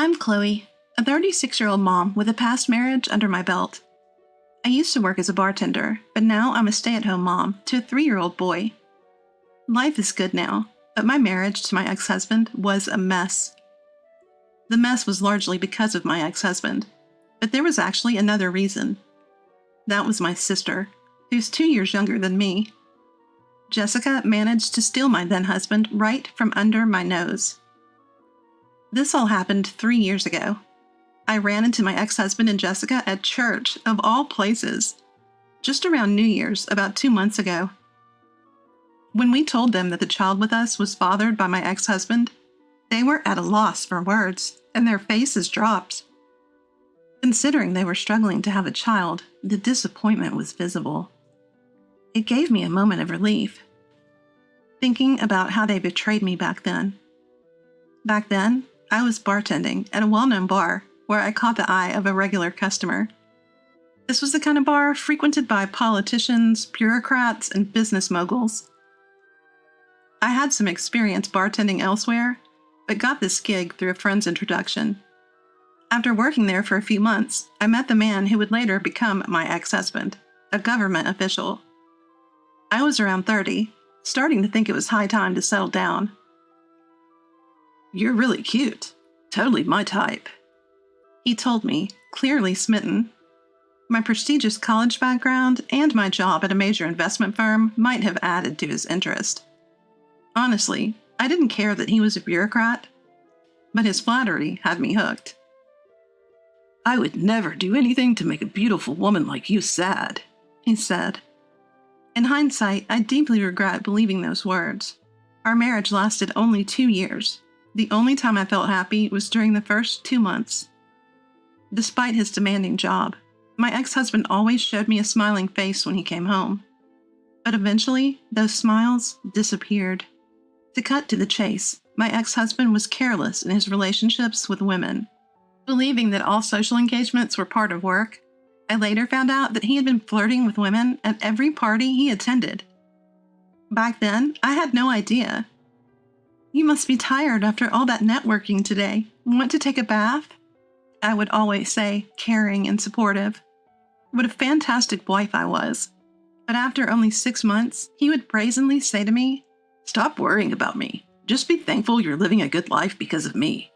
I'm Chloe, a 36-year-old mom with a past marriage under my belt. I used to work as a bartender, but now I'm a stay-at-home mom to a 3-year-old boy. Life is good now, but my marriage to my ex-husband was a mess. The mess was largely because of my ex-husband, but there was actually another reason. That was my sister, who's 2 years younger than me. Jessica managed to steal my then-husband right from under my nose. This all happened 3 years ago. I ran into my ex-husband and Jessica at church, of all places, just around New Year's about 2 months ago. When we told them that the child with us was fathered by my ex-husband, they were at a loss for words, and their faces dropped. Considering they were struggling to have a child, the disappointment was visible. It gave me a moment of relief, thinking about how they betrayed me back then. Back then, I was bartending at a well-known bar where I caught the eye of a regular customer. This was the kind of bar frequented by politicians, bureaucrats, and business moguls. I had some experience bartending elsewhere, but got this gig through a friend's introduction. After working there for a few months, I met the man who would later become my ex-husband, a government official. I was around 30, starting to think it was high time to settle down. "You're really cute. Totally my type," he told me, clearly smitten. My prestigious college background and my job at a major investment firm might have added to his interest. Honestly, I didn't care that he was a bureaucrat, but his flattery had me hooked. "I would never do anything to make a beautiful woman like you sad," he said. In hindsight, I deeply regret believing those words. Our marriage lasted only 2 years. The only time I felt happy was during the first 2 months. Despite his demanding job, my ex-husband always showed me a smiling face when he came home. But eventually, those smiles disappeared. To cut to the chase, my ex-husband was careless in his relationships with women. Believing that all social engagements were part of work, I later found out that he had been flirting with women at every party he attended. Back then, I had no idea. "You must be tired after all that networking today. Want to take a bath?" I would always say, caring and supportive. What a fantastic wife I was. But after only 6 months, he would brazenly say to me, "Stop worrying about me. Just be thankful you're living a good life because of me."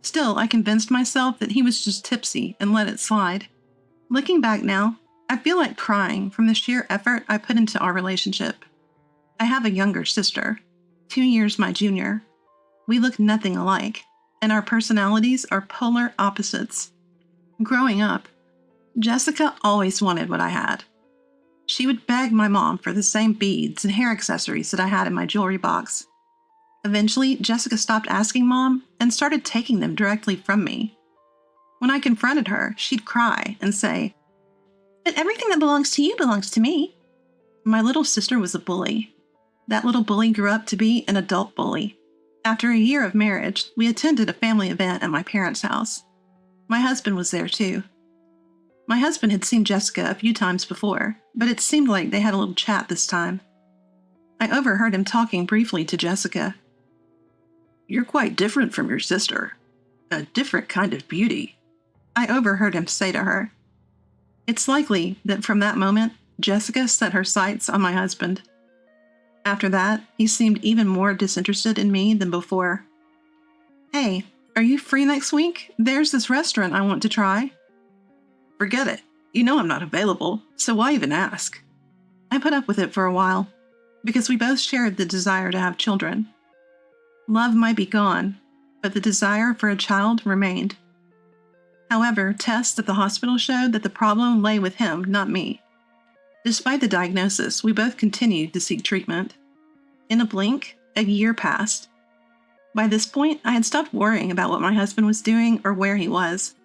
Still, I convinced myself that he was just tipsy and let it slide. Looking back now, I feel like crying from the sheer effort I put into our relationship. I have a younger sister, 2 years my junior. We look nothing alike, and our personalities are polar opposites. Growing up, Jessica always wanted what I had. She would beg my mom for the same beads and hair accessories that I had in my jewelry box. Eventually, Jessica stopped asking Mom and started taking them directly from me. When I confronted her, she'd cry and say, "But everything that belongs to you belongs to me." My little sister was a bully. That little bully grew up to be an adult bully. After a year of marriage, we attended a family event at my parents' house. My husband was there too. My husband had seen Jessica a few times before, but it seemed like they had a little chat this time. I overheard him talking briefly to Jessica. "You're quite different from your sister. A different kind of beauty," I overheard him say to her. It's likely that from that moment, Jessica set her sights on my husband. After that, he seemed even more disinterested in me than before. "Hey, are you free next week? There's this restaurant I want to try." "Forget it. You know I'm not available, so why even ask?" I put up with it for a while, because we both shared the desire to have children. Love might be gone, but the desire for a child remained. However, tests at the hospital showed that the problem lay with him, not me. Despite the diagnosis, we both continued to seek treatment. In a blink, a year passed. By this point, I had stopped worrying about what my husband was doing or where he was.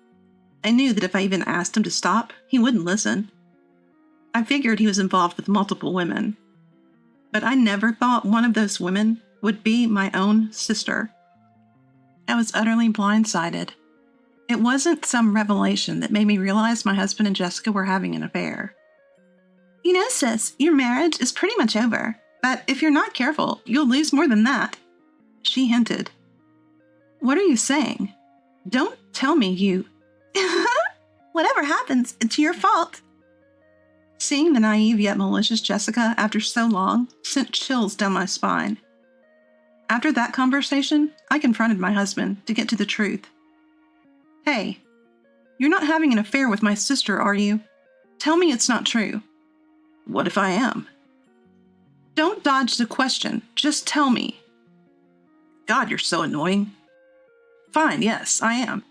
I knew that if I even asked him to stop, he wouldn't listen. I figured he was involved with multiple women. But I never thought one of those women would be my own sister. I was utterly blindsided. It wasn't some revelation that made me realize my husband and Jessica were having an affair. "You know, sis, your marriage is pretty much over, but if you're not careful, you'll lose more than that," she hinted. "What are you saying? Don't Tell me you. Whatever happens, it's your fault. Seeing the naive yet malicious Jessica after so long sent chills down my spine. After that conversation, I confronted my husband to get to the truth. Hey, you're not having an affair with my sister, are you? Tell me it's not true. What if I am? Don't dodge the question. Just tell me. God, you're so annoying. Fine, yes, I am.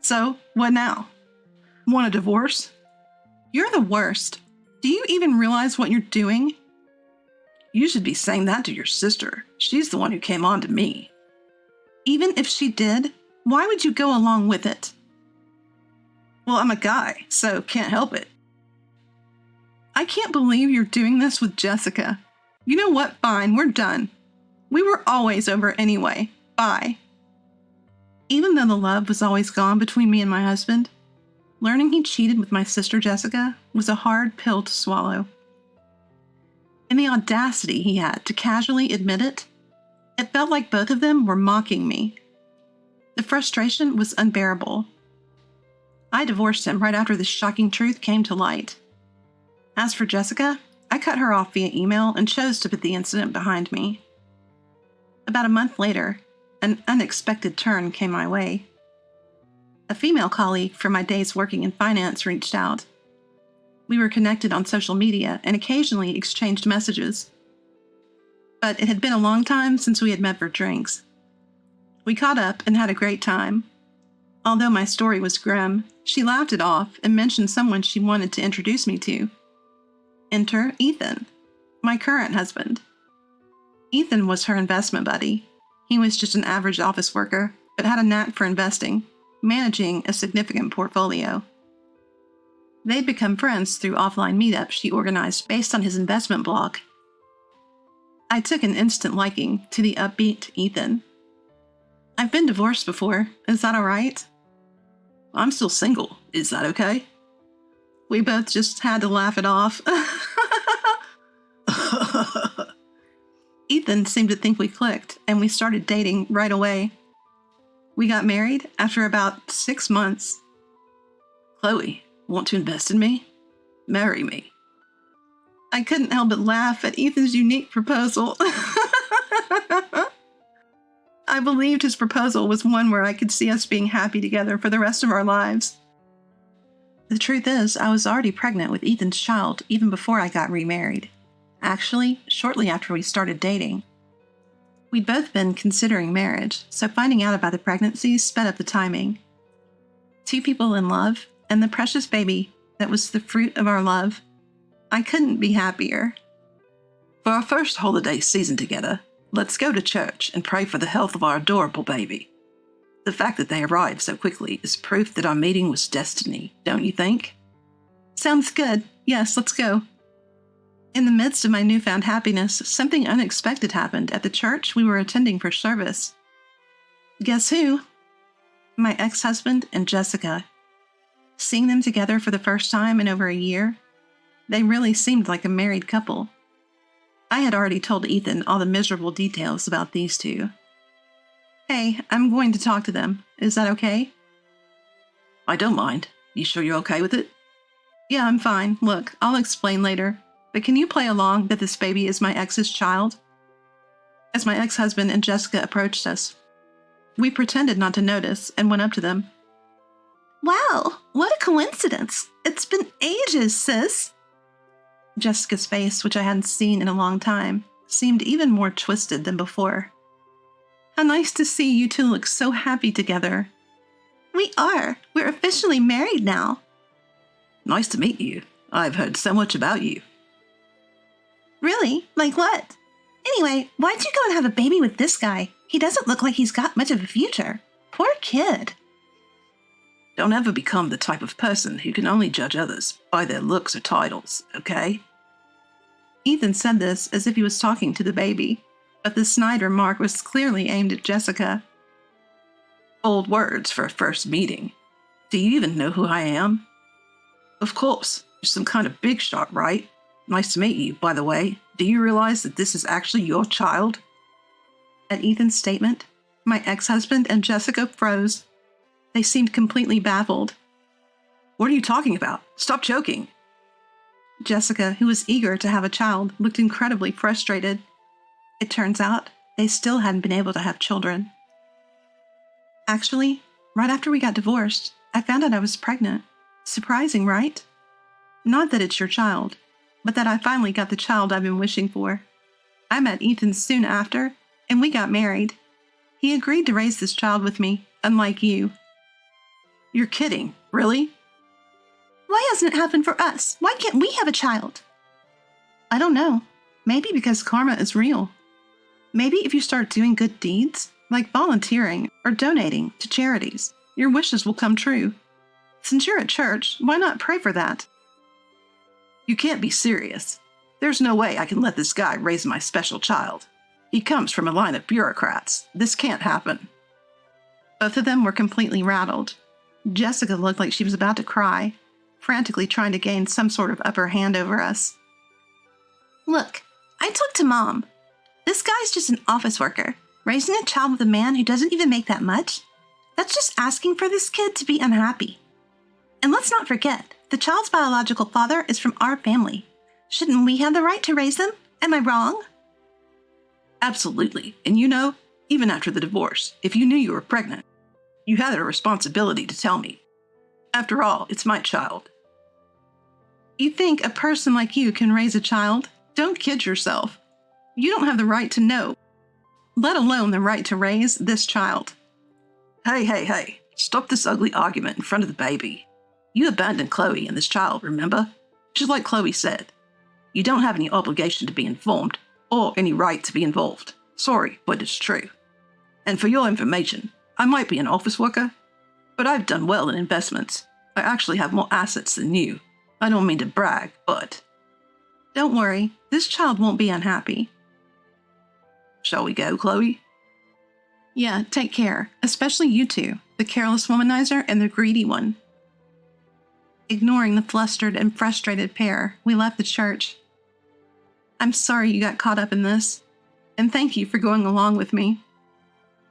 So, what now? Want a divorce? You're the worst. Do you even realize what you're doing? You should be saying that to your sister. She's the one who came on to me. Even if she did, why would you go along with it? Well, I'm a guy, so can't help it. I can't believe you're doing this with Jessica. You know what? Fine, we're done. We were always over anyway. Bye. Even though the love was always gone between me and my husband, learning he cheated with my sister Jessica was a hard pill to swallow. And the audacity he had to casually admit it, it felt like both of them were mocking me. The frustration was unbearable. I divorced him right after this shocking truth came to light. As for Jessica, I cut her off via email and chose to put the incident behind me. About a month later, an unexpected turn came my way. A female colleague from my days working in finance reached out. We were connected on social media and occasionally exchanged messages. But it had been a long time since we had met for drinks. We caught up and had a great time. Although my story was grim, she laughed it off and mentioned someone she wanted to introduce me to. Enter Ethan, my current husband. Ethan was her investment buddy. He was just an average office worker, but had a knack for investing, managing a significant portfolio. They'd become friends through offline meetups she organized based on his investment blog. I took an instant liking to the upbeat Ethan. I've been divorced before. Is that all right? I'm still single. Is that okay? We both just had to laugh it off. Ethan seemed to think we clicked, and we started dating right away. We got married after about 6 months. Chloe, want to invest in me? Marry me. I couldn't help but laugh at Ethan's unique proposal. I believed his proposal was one where I could see us being happy together for the rest of our lives. The truth is, I was already pregnant with Ethan's child even before I got remarried. Actually, shortly after we started dating. We'd both been considering marriage, so finding out about the pregnancy sped up the timing. 2 people in love, and the precious baby that was the fruit of our love. I couldn't be happier. For our first holiday season together, let's go to church and pray for the health of our adorable baby. The fact that they arrived so quickly is proof that our meeting was destiny, don't you think? Sounds good. Yes, let's go. In the midst of my newfound happiness, something unexpected happened at the church we were attending for service. Guess who? My ex-husband and Jessica. Seeing them together for the first time in over a year, they really seemed like a married couple. I had already told Ethan all the miserable details about these two. Hey, I'm going to talk to them. Is that okay? I don't mind. You sure you're okay with it? Yeah, I'm fine. Look, I'll explain later. But can you play along that this baby is my ex's child? As my ex-husband and Jessica approached us, we pretended not to notice and went up to them. Wow, what a coincidence. It's been ages, sis. Jessica's face, which I hadn't seen in a long time, seemed even more twisted than before. How nice to see you two look so happy together. We are. We're officially married now. Nice to meet you. I've heard so much about you. Really? Like what? Anyway, why'd you go and have a baby with this guy? He doesn't look like he's got much of a future. Poor kid. Don't ever become the type of person who can only judge others by their looks or titles, okay? Ethan said this as if he was talking to the baby, but the snide remark was clearly aimed at Jessica. Bold words for a first meeting. Do you even know who I am? Of course, you're some kind of big shot, right? Nice to meet you, by the way. Do you realize that this is actually your child? At Ethan's statement, my ex-husband and Jessica froze. They seemed completely baffled. What are you talking about? Stop joking. Jessica, who was eager to have a child, looked incredibly frustrated. It turns out they still hadn't been able to have children. Actually, right after we got divorced, I found out I was pregnant. Surprising, right? Not that it's your child, but that I finally got the child I've been wishing for. I met Ethan soon after, and we got married. He agreed to raise this child with me, unlike you. You're kidding, really? Why hasn't it happened for us? Why can't we have a child? I don't know. Maybe because karma is real. Maybe if you start doing good deeds, like volunteering or donating to charities, your wishes will come true. Since you're at church, why not pray for that? You can't be serious. There's no way I can let this guy raise my special child. He comes from a line of bureaucrats. This can't happen. Both of them were completely rattled. Jessica looked like she was about to cry, frantically trying to gain some sort of upper hand over us. Look, I talked to Mom. This guy's just an office worker, raising a child with a man who doesn't even make that much. That's just asking for this kid to be unhappy. And let's not forget, the child's biological father is from our family. Shouldn't we have the right to raise them? Am I wrong? Absolutely. And you know, even after the divorce, if you knew you were pregnant, you had a responsibility to tell me. After all, it's my child. You think a person like you can raise a child? Don't kid yourself. You don't have the right to know, let alone the right to raise this child. Hey. Stop this ugly argument in front of the baby. You abandoned Chloe and this child, remember? Just like Chloe said. You don't have any obligation to be informed or any right to be involved. Sorry, but it's true. And for your information, I might be an office worker, but I've done well in investments. I actually have more assets than you. I don't mean to brag, but... Don't worry, this child won't be unhappy. Shall we go, Chloe? Yeah, take care, especially you two, the careless womanizer and the greedy one. Ignoring the flustered and frustrated pair, we left the church. I'm sorry you got caught up in this, and thank you for going along with me.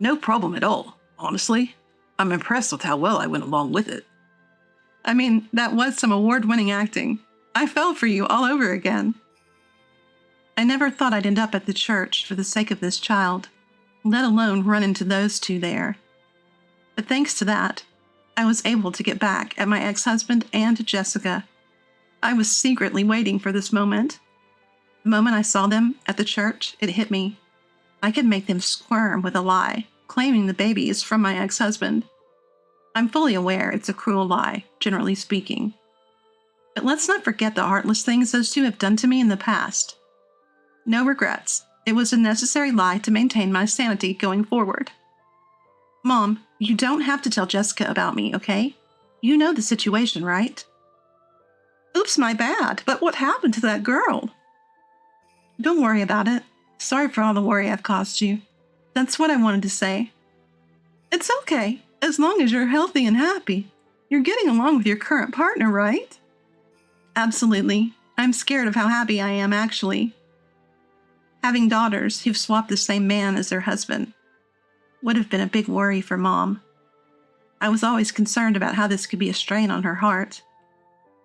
No problem at all, honestly. I'm impressed with how well I went along with it. I mean, that was some award-winning acting. I fell for you all over again. I never thought I'd end up at the church for the sake of this child, let alone run into those two there. But thanks to that, I was able to get back at my ex-husband and Jessica. I was secretly waiting for this moment. The moment I saw them at the church, it hit me. I could make them squirm with a lie, claiming the baby is from my ex-husband. I'm fully aware it's a cruel lie, generally speaking. But let's not forget the heartless things those two have done to me in the past. No regrets. It was a necessary lie to maintain my sanity going forward. Mom, you don't have to tell Jessica about me, okay? You know the situation, right? Oops, my bad, but what happened to that girl? Don't worry about it. Sorry for all the worry I've caused you. That's what I wanted to say. It's okay, as long as you're healthy and happy. You're getting along with your current partner, right? Absolutely. I'm scared of how happy I am, actually. Having daughters who've swapped the same man as their husband would have been a big worry for Mom. I was always concerned about how this could be a strain on her heart.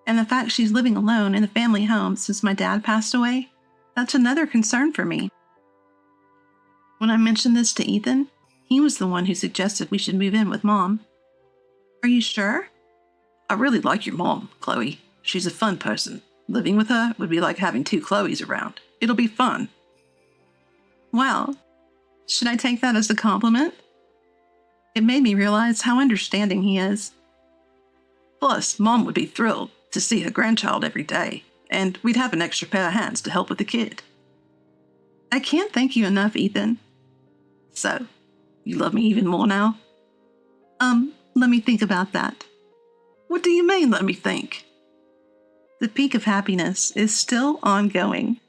And the fact she's living alone in the family home since my dad passed away, that's another concern for me. When I mentioned this to Ethan, he was the one who suggested we should move in with Mom. Are you sure? I really like your mom, Chloe. She's a fun person. Living with her would be like having two Chloes around. It'll be fun. Wow. Should I take that as a compliment? It made me realize how understanding he is. Plus, Mom would be thrilled to see her grandchild every day, and we'd have an extra pair of hands to help with the kid. I can't thank you enough, Ethan. So, you love me even more now? Let me think about that. What do you mean, let me think? The peak of happiness is still ongoing.